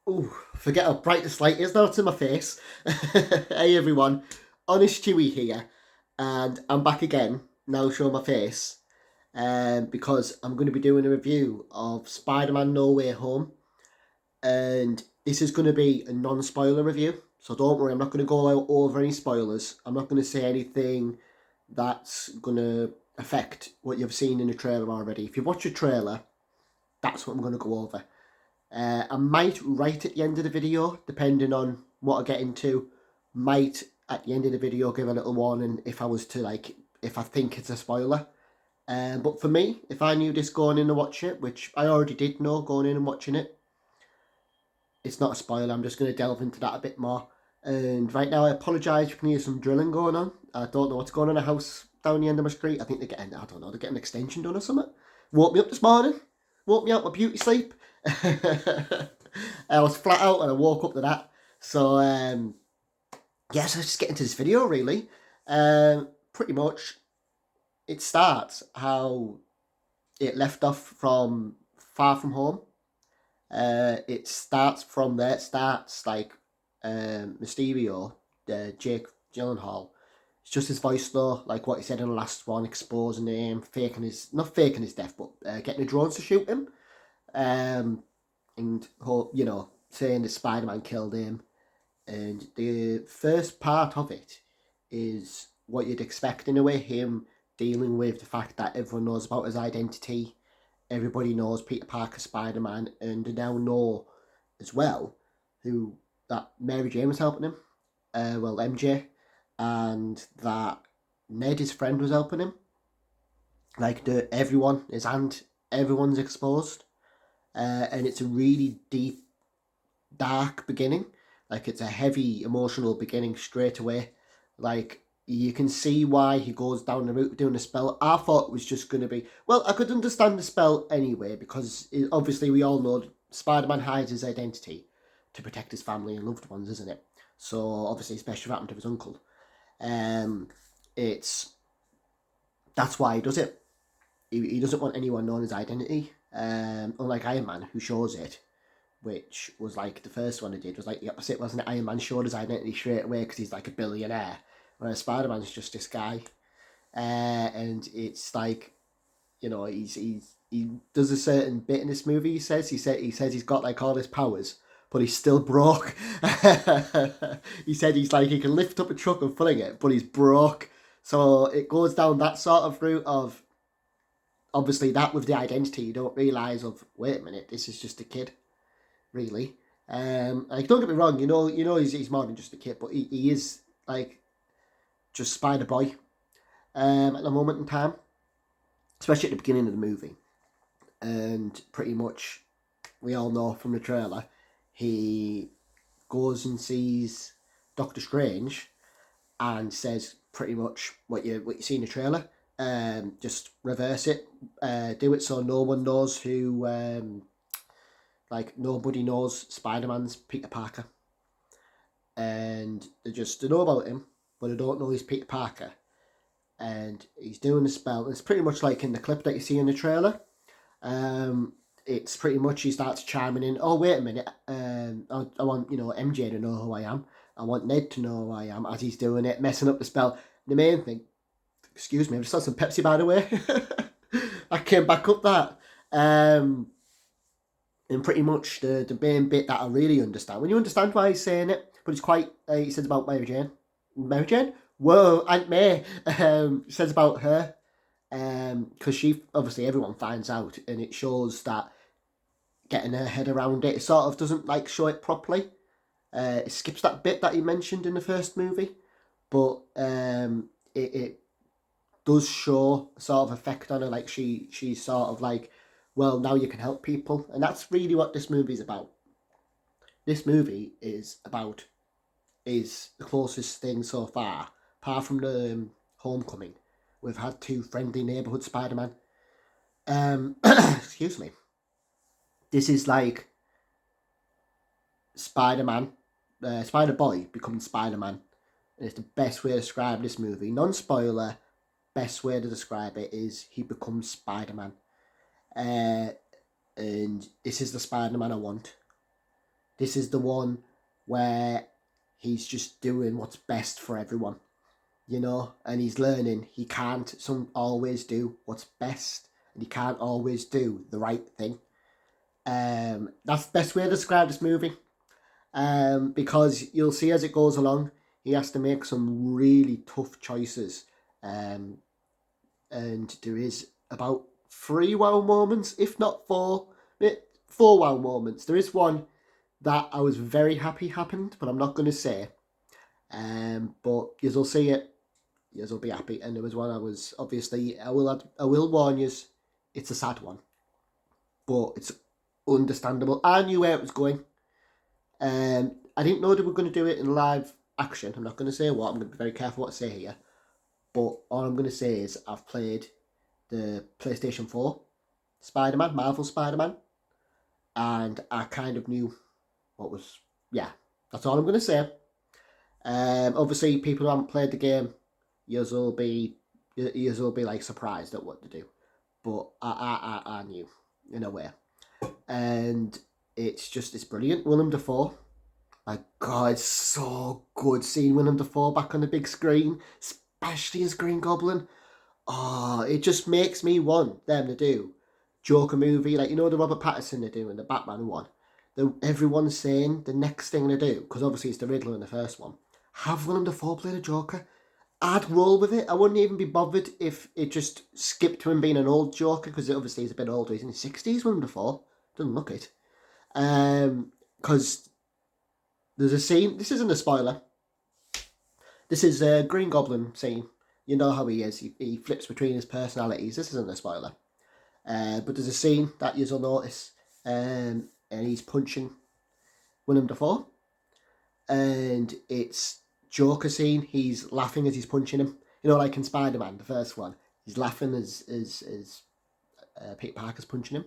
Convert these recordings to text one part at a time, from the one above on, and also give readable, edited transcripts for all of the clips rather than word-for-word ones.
Ooh, forget how bright this light is now to my face. Hey everyone, Honest Chewy here, and I'm back again, now showing my face, because I'm going to be doing a review of Spider-Man No Way Home, and this is going to be a non-spoiler review, so don't worry, I'm not going to go out over any spoilers. I'm not going to say anything that's going to affect what you've seen in the trailer already. If you've watched the trailer, that's what I'm going to go over. I might right at the end of the video, depending on what I get into, might at the end of the video give a little warning if I was to if I think it's a spoiler. But for me, if I knew this going in to watch it, which I already did know going in and watching it, it's not a spoiler. I'm just going to delve into that a bit more. And right now, I apologise if you can hear some drilling going on. I don't know what's going on in a house down the end of my street. I think they're getting, I don't know, they're getting an extension done or something. Woke me up this morning. Woke me out my beauty sleep. I was flat out and I woke up to that. So, yeah, so let's just get into this video really. Pretty much, it starts how it left off from Far From Home. It starts from there. It starts like Mysterio, Jake Gyllenhaal. It's just his voice though, like what he said in the last one, exposing him, faking his, not faking his death, but getting the drones to shoot him. Um, and saying that Spider-Man killed him. And the first part of it is what you'd expect in a way, him dealing with the fact that everyone knows about his identity. Everybody knows Peter Parker, Spider-Man, and they now know as well who that Mary Jane was helping him. MJ, and that Ned, his friend, was helping him. Like everyone, his aunt, everyone's exposed, and it's a really deep dark beginning. Like it's a heavy emotional beginning straight away. Like you can see why he goes down the route of doing the spell. I thought it was just going to be, well, I could understand the spell anyway because obviously we all know Spider-Man hides his identity to protect his family and loved ones, isn't it? So obviously, especially what happened to his uncle. Um, it's That's why he does it. He doesn't want anyone knowing his identity. Unlike Iron Man, who shows it, which was like the first one he did was like the opposite, wasn't it? Iron Man showed his identity straight away because he's like a billionaire, whereas Spider Man's just this guy, and it's like he does a certain bit in this movie. He says he's got like all his powers, but he's still broke. He said he's like he can lift up a truck and fling it, but he's broke. So it goes down that sort of route of obviously that with the identity you don't realise of wait a minute, this is just a kid really. Like don't get me wrong, he's more than just a kid, but he is like just Spider Boy at the moment in time, especially at the beginning of the movie. And pretty much we all know from the trailer, he goes and sees Doctor Strange and says pretty much what you see in the trailer. Just reverse it, do it so no one knows who like nobody knows Spider-Man's Peter Parker, and they know about him, but they don't know he's Peter Parker. And he's doing the spell. It's pretty much like in the clip that you see in the trailer. Um, it's pretty much he starts chiming in. Oh wait a minute. I want MJ to know who I am. I want Ned to know who I am as he's doing it, messing up the spell. The main thing. Excuse me. I just had some Pepsi by the way. I came back up that. Um, and pretty much the main bit that I really understand, when you understand why he's saying it, but it's quite, he says about Mary Jane. Mary Jane? Whoa, Aunt May. Says about her. Because she, obviously everyone finds out, and it shows that getting her head around it, it sort of doesn't like show it properly. It skips that bit that he mentioned in the first movie, but it does show a sort of effect on her. Like she's sort of like, well, now you can help people, and that's really what this movie is about. This movie is the closest thing so far, apart from the Homecoming. We've had two friendly neighborhood Spider-Man. Excuse me. This is like Spider-Man, Spider-Boy becoming Spider-Man. And it's the best way to describe this movie. Non-spoiler, best way to describe it is he becomes Spider-Man. Uh, and this is the Spider-Man I want. This is the one where he's just doing what's best for everyone, you know, and he's learning he can't always do what's best, and he can't always do the right thing. That's the best way to describe this movie. Because you'll see as it goes along, he has to make some really tough choices. And there is about 3 wow moments, if not 4. 4 wow moments. There is one that I was very happy happened, but I'm not going to say. But you'll see it. You'll be happy. And there was one I was, obviously, I will warn you, it's a sad one. But it's understandable. I knew where it was going. I didn't know they were going to do it in live action. I'm not going to say what. I'm going to be very careful what I say here. But all I'm going to say is I've played the PlayStation 4 Spider-Man, Marvel Spider-Man, and I kind of knew what was... Yeah, that's all I'm going to say. Obviously, people who haven't played the game, yous will be like surprised at what to do. But I knew, in a way. And it's brilliant. Willem Dafoe. My God, it's so good seeing Willem Dafoe back on the big screen, especially as Green Goblin. Oh, it just makes me want them to do Joker movie, like, you know, the Robert Pattinson they're doing, the Batman one. Everyone's saying the next thing to do, because obviously it's the Riddler in the first one, have Willem Dafoe play the Joker. I'd roll with it. I wouldn't even be bothered if it just skipped to him being an old Joker, because obviously he's a bit older. He's in his 60s, Willem Dafoe. Doesn't look it. Because there's a scene, this isn't a spoiler, this is a Green Goblin scene. You know how he is, he flips between his personalities. This isn't a spoiler. But there's a scene that you'll notice, and he's punching Willem Dafoe. And it's Joker scene, he's laughing as he's punching him. You know, like in Spiderman, the first one. He's laughing as Peter Parker's punching him.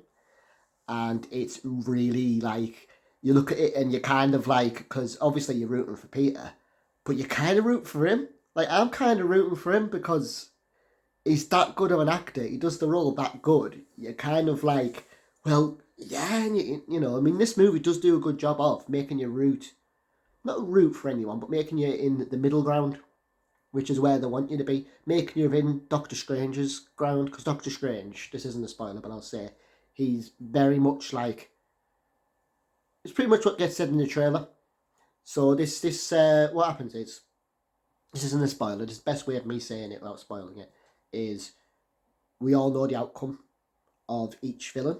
And it's really like, you look at it and you're kind of like, because obviously you're rooting for Peter, but you kind of root for him. Like, I'm kind of rooting for him because he's that good of an actor. He does the role that good. You're kind of like, well, yeah, and you know, I mean, this movie does do a good job of making you not root for anyone, but making you in the middle ground, which is where they want you to be. Making you in Doctor Strange's ground, because Doctor Strange, this isn't a spoiler, but I'll say, he's very much like, it's pretty much what gets said in the trailer. So this what happens is, this isn't a spoiler, the best way of me saying it without spoiling it is, we all know the outcome of each villain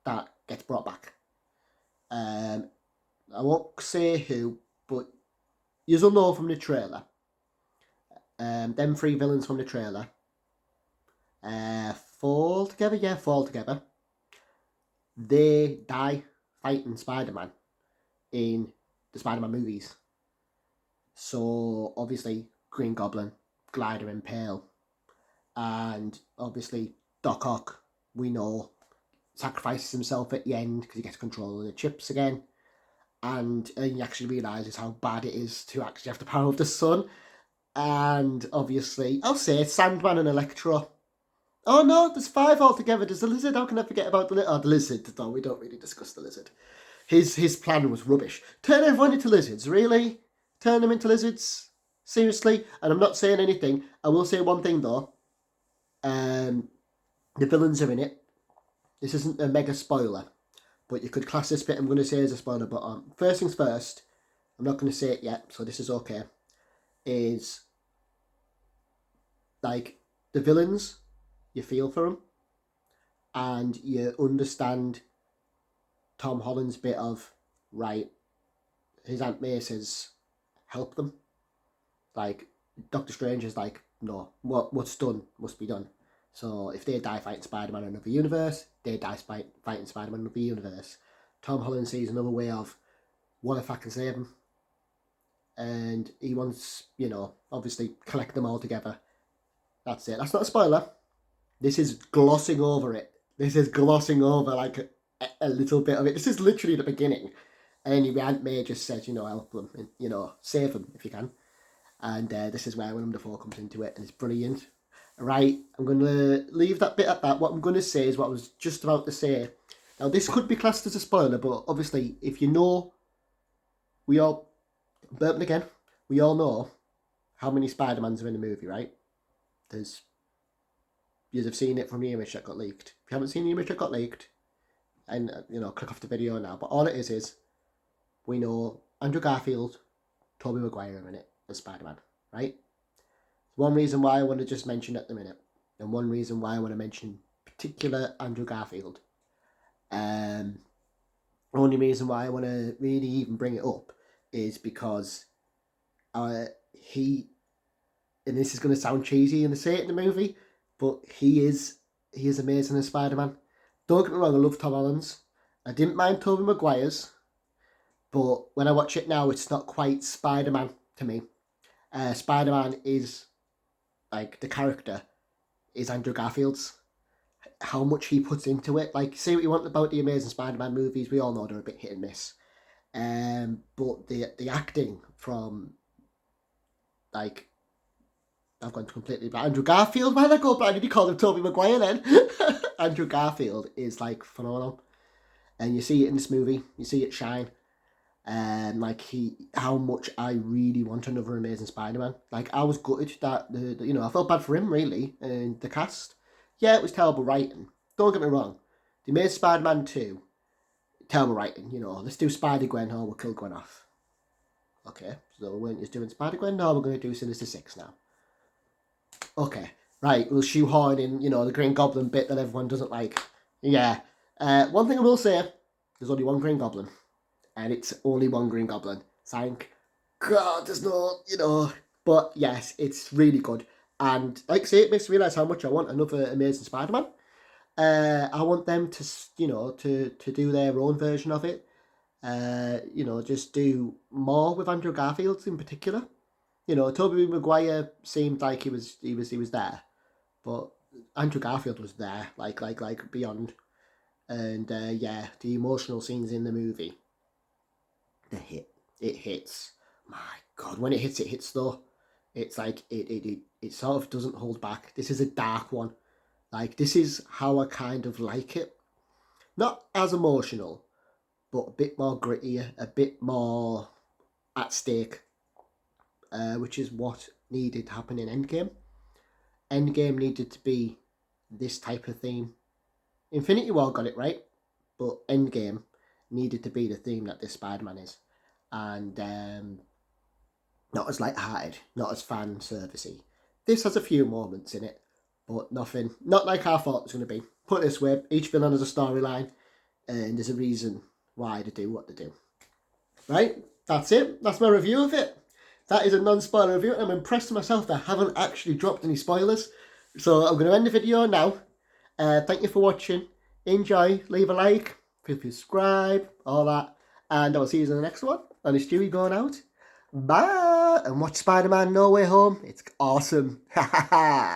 that gets brought back. I won't say who, but you'll know from the trailer. Them 3 villains from the trailer fall together. They die fighting Spider-Man in the Spider-Man movies. So obviously Green Goblin, Glider Impale, and obviously Doc Ock, we know, sacrifices himself at the end because he gets control of the chips again. And he actually realises how bad it is to actually have the power of the sun. And obviously, I'll say Sandman and Electro. Oh no, there's 5 altogether. There's the lizard. How can I forget about the lizard? No, we don't really discuss the lizard. His plan was rubbish. Turn everyone into lizards, really? Turn them into lizards? Seriously? And I'm not saying anything. I will say one thing though. The villains are in it. This isn't a mega spoiler, but you could class this bit I'm going to say as a spoiler. But first things first, I'm not going to say it yet, so this is okay. Is like the villains, you feel for them, and you understand Tom Holland's bit of, right, his Aunt May says help them. Like, Doctor Strange is like, no, what's done must be done. So if they die fighting Spider-Man in another universe, they die fighting Spider-Man in another universe. Tom Holland sees another way of, what if I can save him? And he wants, you know, obviously collect them all together. That's it. That's not a spoiler. This is glossing over it. This is glossing over like a little bit of it. This is literally the beginning. And anyway, Aunt May just says, you know, help them, and, you know, save them if you can. And this is where Willem Dafoe comes into it, and it's brilliant. Right, I'm going to leave that bit at that. What I'm going to say is what I was just about to say. Now, this could be classed as a spoiler, but obviously, if you know we all, burping again, we all know how many Spider-Mans are in the movie, right? There's, you'd have seen it from the image that got leaked. If you haven't seen the image that got leaked, and click off the video now. But all it is we know Andrew Garfield, Tobey Maguire are in it as Spider-Man, right? One reason why I want to just mention at the minute, and one reason why I want to mention particular Andrew Garfield. Only reason why I want to really even bring it up is because he, and this is going to sound cheesy and I say it in the movie, but he is amazing as Spider-Man. Don't get me wrong, I love Tom Holland's. I didn't mind Tobey Maguire's, but when I watch it now, it's not quite Spider-Man to me. Spider-Man is, like, the character is Andrew Garfield's. How much he puts into it. Like, say what you want about the Amazing Spider-Man movies, we all know they're a bit hit and miss. But the acting from, like, I've gone completely blank. Andrew Garfield, why did I go blind? Did you call him Tobey Maguire then? Andrew Garfield is, like, phenomenal. And you see it in this movie, you see it shine. Like, how much I really want another Amazing Spider-Man. Like, I was gutted that I felt bad for him really, and the cast. Yeah, it was terrible writing. Don't get me wrong. The Amazing Spider-Man 2, terrible writing. Let's do Spider-Gwen, or we'll kill Gwen off. Okay, so we weren't just doing Spider-Gwen. No, we're going to do Sinister Six now. Okay, right. We'll shoehorn in, the Green Goblin bit that everyone doesn't like. Yeah. One thing I will say: there's only one Green Goblin. And it's only one Green Goblin. Thank God, there's no, But yes, it's really good. And like I say, it makes me realise how much I want another Amazing Spider-Man. I want them to, to do their own version of it. Just do more with Andrew Garfield in particular. Tobey Maguire seemed like he was there, but Andrew Garfield was there, like beyond. And yeah, the emotional scenes in the movie. It hits. My God, when it hits though. It's like it sort of doesn't hold back. This is a dark one. Like, this is how I kind of like it. Not as emotional, but a bit more grittier, a bit more at stake, which is what needed to happen in Endgame. Endgame needed to be this type of theme. Infinity War got it right, but Endgame needed to be the theme that this Spider-Man is. And not as light-hearted, not as fan-servicey. This has a few moments in it, but not like I thought it was going to be. Put it this way, each villain has a storyline, and there's a reason why they do what they do. Right, that's it. That's my review of it. That is a non-spoiler review, and I'm impressed with myself that I haven't actually dropped any spoilers. So I'm going to end the video now. Thank you for watching. Enjoy, leave a like, feel free to subscribe, all that. And I'll see you in the next one. And it's Hughie going out. Bye! And watch Spider-Man No Way Home. It's awesome. Ha ha ha!